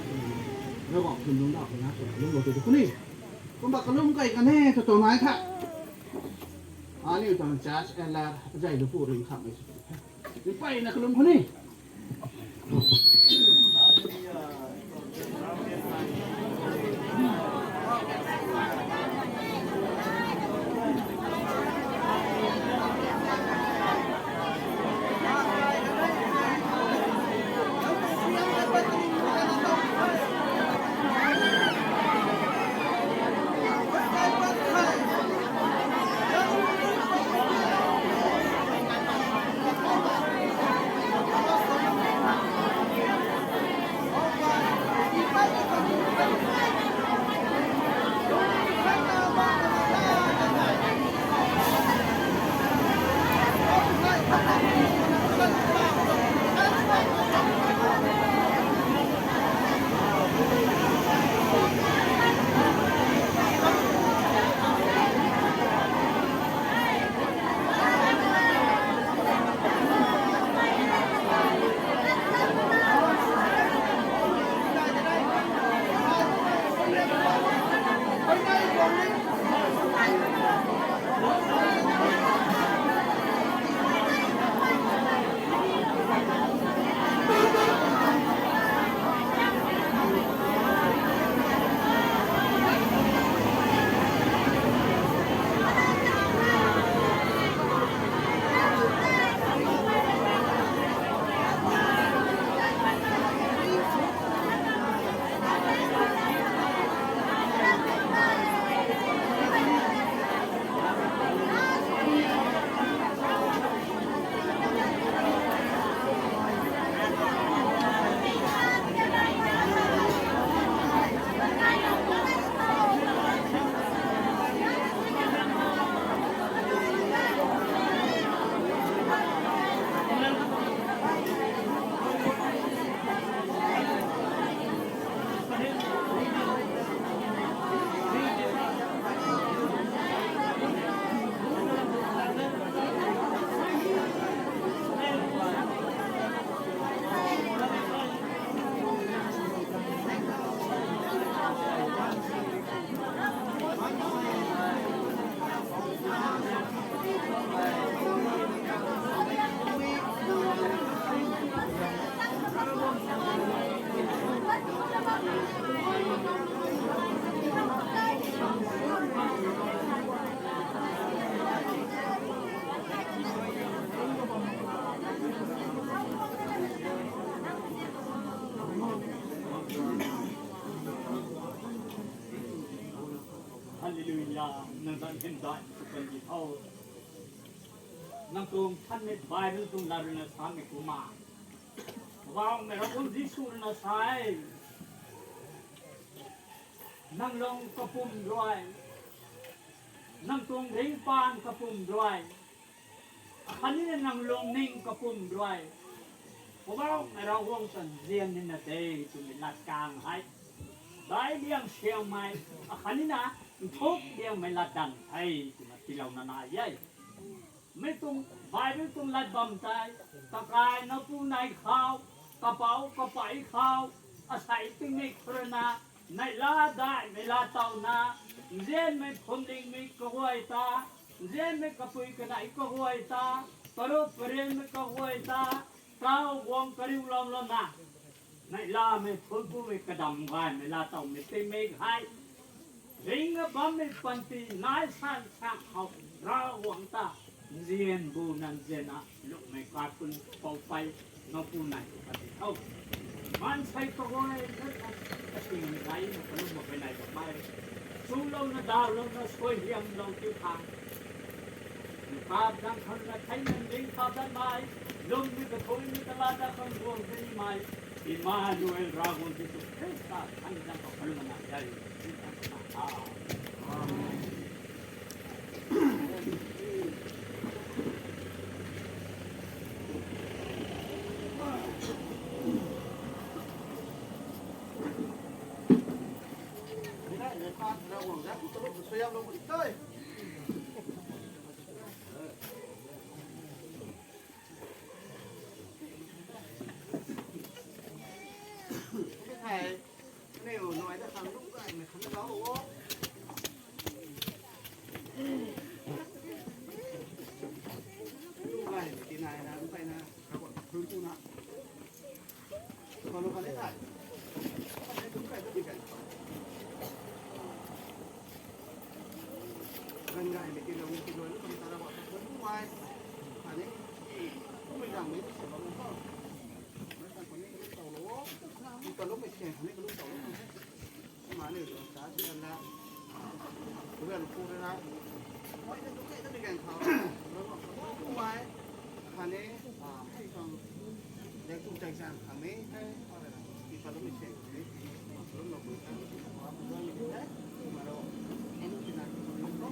เราบอกคุณลุงดอกนะลุงบอกตัวคนนี้ผมบอกกับลุงไก่กันแน่ตัวไม้ค่ะอันนี้ตอนจัดเอลาใจดูผู้ริมขับไม่สุดไปนะคุณลุงคนนี้
นั่งตอนเห็นได้ทุกคนที่เอานั่งตรงท่านไม่บายนั่งตรงดารุณสามไม่กุมาว่างไม่รับอุ้มดิสุนสายนั่งลงกระปุ่มด้วยนั่งตรงเร่งปานกระปุ่มด้วยอันนี้นั่งลงนิ่งกระปุ่มด้วยว เพราะว่าเราห่วงสันเรียนนี่นะเต้จุดหลักกลางให้ได้เลี้ยงเชียงใหม่อันนี้นะทุกเลี้ยงไม่ละดันให้จุดที่เรานานาใหญ่ไม่ต้องไปไม่ต้องลัดบำใจตะกายนับผู้ในข้าวกระเป๋ากระป๋ายข้าวอาศัยตึงในครนาในลาได้ในลาเต่านาเรียนไม่พ้นลิงไม่กระหวยตาเรียนไม่กระปุยกระไดกระหวยตาปรุปเรียนไม่กระหวยตาเต้าวงกระดิวลมลมนาในลาไม่พ้นผู้ไม่กระดำกันในลาเต่าไม่เต็มไม่หายริงกับบ้าไม่ปันตีนายสันช่างเขาเราหวังตาเรียนบูนันเจนะลูกไม่กล้าคุณเป่าไฟนอกผู้ไหนปฏิเท่ามันใช้ตัวไอ้นั่นก็สิ่งไรมันก็ลุ่มไปไหนกับไม่สู้ลงนะดาวลงนะสวยเยี่ยมลงที่ทางภาพดังคนละใช้เงินลิงภาพด้านไม้ลมมีกระทุ้ยมีตลาดดังคนรวมเป็นไม้อิมานูเอลรากุนที่สุดเทสตาทั้งดังคนละมันใหญ่ที่ทำมา
เราหวังจะตลกสวยงามลงอีกด้วยไม่ใช่เนี่ยหน่อยจะทำลูกได้ไม่ทำเราโอ้ลูกได้ตีนายนะลูกไปนะครับผมพื้นปูนะพอลูกเขาได้ถ่ายลูกไปก็ดีกันgần ngày để tiền đồng tiền lớn còn ta là bọn nó vẫn ngoài mà đấy mình rằng mấy cái sản phẩm nó không mấy sản phẩm này tàu lúa nhưng còn lúc mình chèn mấy cái lúc tàu lúa mà này rồi giá chỉ là cái về khu đây này mỗi cái lúc cái mình gành thảo nó vẫn ngoài mà đấy hay còn để chung tranh sang hàng mấy cái thì còn lúc mình chèn đấy lúc nó vừa cái mình đấy mà đâu em thì là không có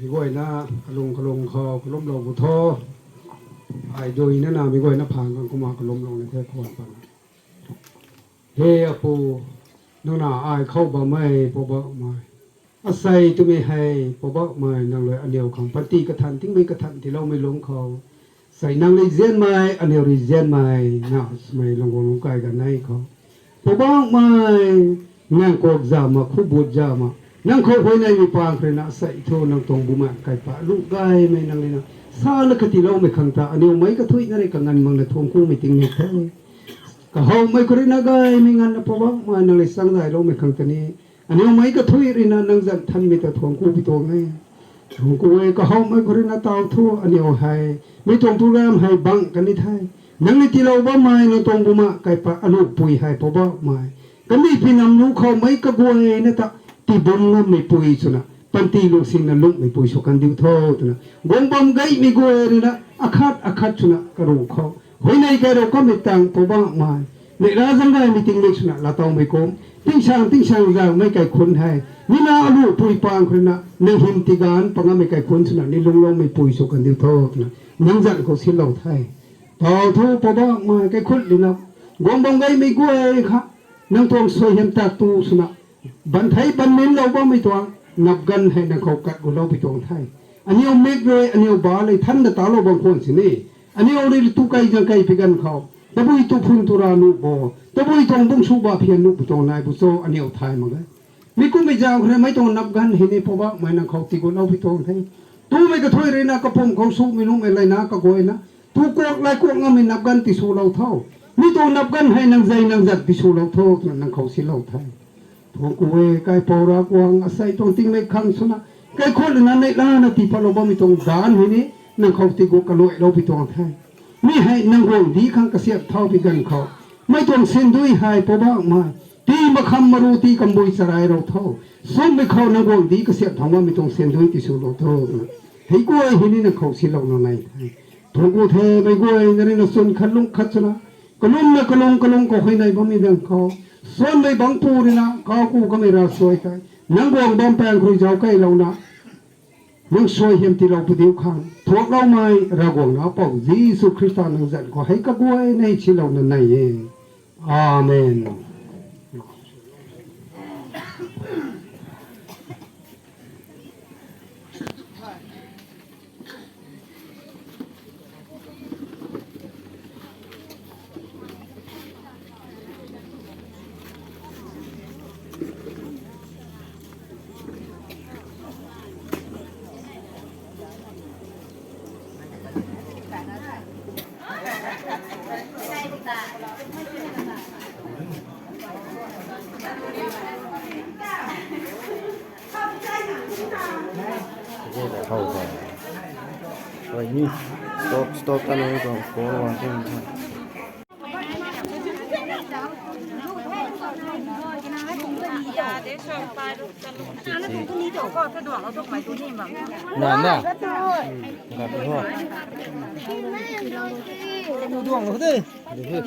มีก้อยนะกระลงคอกระล้มลงบุทอไอ้โดยนั่นน่ะมีก้อยนะผ่านกันก็มากระล้มลงในแท้คอนปันเฮียปูนั่นน่ะไอ้เข้าบ่ไม่ปบ่ไม่อาศัยตัวไม่ให้ปบ่ไม่นั่งเลยอันเดียวของปฏิกทันทิ้งไม่กระทันที่เราไม่ลงเขาใส่นั่งเลยเจียนไม่อันเดียวเลยเจียนไม่น่ะไม่ลงลงกายกันในเขาปบ่ไม่นั่งกอกจามาคู่บุญจามานั่งเขาไปในวิปางเครนะใส่โทนั่งตรงบุมาไก่ปะลูกไก่ไม่นั่งเลยนะซาลกติเราไม่ขังตาอันนี้ไม่ก็ทุยนั่นเองกังานมังนะทงคู่ไม่ติงนี่แท้ก็เขาไม่เคยนักไก่ไม่งานนะเพราะว่ามานั่งเลยสังได้เราไม่ขังตานี้อันนี้ไม่ก็ทุยรินะนั่งจันทันมีแต่ทงคู่ไปตัวไงทงคู่เองก็เขาไม่เคยนักตาวทั่วอันนี้เอาให้ไม่ตรงโปรแกรมให้บังกันนี่ไทยนั่งเลยที่เราบ้าไม่นั่งตรงบุมาไก่ปะอนุปุยให้เพราะว่าไม่กันนี่พี่นำนู้เขาไม่ก็กลัวเองนะตาที่บงงไม่ปุยสุนะปันตีลูกสิงนั้นลุกไม่ปุยสุกันดิวท้อตุนะบงบงไกไม่กลัวเองนะอาคัดสุนะกระดูกเขาหอยในแกเราก็ไม่ต่างเพราะว่าไม่ในราชการไม่ติงเล็กสุนะละตองไม่โกงติ้งช่างเราไม่ไกลคนให้นี่นาลูกปุยปางคนนะในหิมติการปังไม่ไกลคนสุนะนี่ลุงไม่ปุยสุกันดิวท้อตุนะนั่งจันเขาสิเราไทยต่อทูเพราะว่าไม่ไกลคนเลยนะบงไกไม่กลัวเองค่ะนั่งทองสวยเห็นตาตูสุนะบันไทยบันเน้นเราว่าไม่ตัวนับกันให้นักเขากัดกูเราไปตรงไทยอันนี้เอาเมกเลยอันนี้เอาบาเลยท่านจะตาเราบางคนสินี่อันนี้เอาเรื่องตุกไก่จังไก่ไปกันเขาแต่บุยตุพุนตุรานุบ่แต่บุยตรงบุ้งสูบาเพียนนุปุตรงนายบุโซอันนี้เอาไทยมาเลยมีกูไม่จ้างใครไม่ต้องนับกันเห็นนี่เพราะว่าไม่นักเขาตีกูเราไปตรงไทยตู้ไม่กระถอยเลยนะกระผมเขาสู้ไม่นุ่มอะไรนะกระโกยนะตู้กวกไรกวกงั้นไม่นับกันติสูเราเท่ามีต้องนับกันให้นังใจนังจัดติสูเราเท่านังเขาสิเราไทยทงกูเอไก่ปอรักวางอาศัยตรงติ้งไม่ขังสุนะไก่คนนั้นในล้านนาทีพอเราบ่มีตรงดานนี่นั่งเขาตีกูกระโดดเราไปตรงไทยไม่ให้นั่งวงดีขังกระเสียบเท่าไปกันเขาไม่ต้องเส้นด้วยหายพอบ้างมาตีมาคำมารูตีกำบุยสลายเราเท่าส่งไปเขานั่งวงดีกระเสียบทางว่าไม่ต้องเส้นด้วยที่สุดเราเท่าให้กูเห็นนี่นั่งเขาสิเราในไทยทงกูเทไม่กูเองนั่นน่ะส่วนขัดลุงขัดสุนะกระลุงก็ให้ในบ่มีเรื่องเขาส่วนในบางปูนี่นะเขากูก็ไม่รักสวยกันนังวงบอมแปลงคุยเจ้าใกล้เรานะนังสวยเห็นที่เราไปดิ้วข้างทวกเราไม่รักวงนะปอกยิสุคริสต์นังจันก็ให้กับกูในชีเรานั่นเองอาเมน
เข้าไปไว้นี่สต็อปกันเลยก่อนโค้งวางที่นี่นั่นน่ะกับพ่อดูดวงเขาดิดู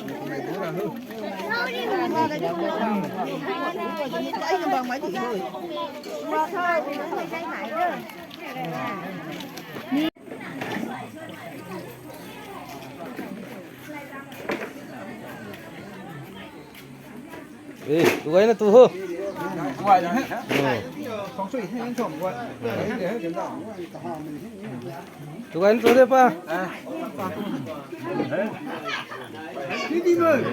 ดูไว้นะตัวเหรอngoài rồi hết không suy hay những chồng quậy để kiểm tra tụi anh tôi đây pa đi đi rồi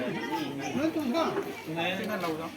nó tụi con này lâu lắm